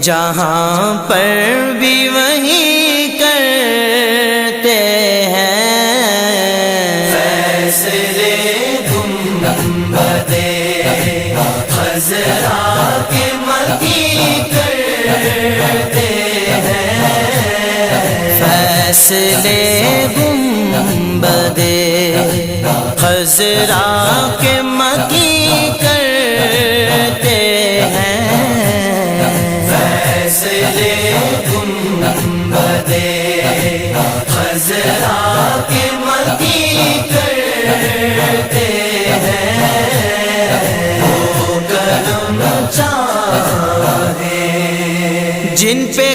جہاں پر بھی وہی کرتے ہیں فیصلے گنبد خضرا کے مکی کرتے ہیں فیصلے گنبد خضرا کے مکی کرتے ہیں فیصلے گنبد خضرا کے مکی کرتے ہیں وہ کرم چاہے جن پہ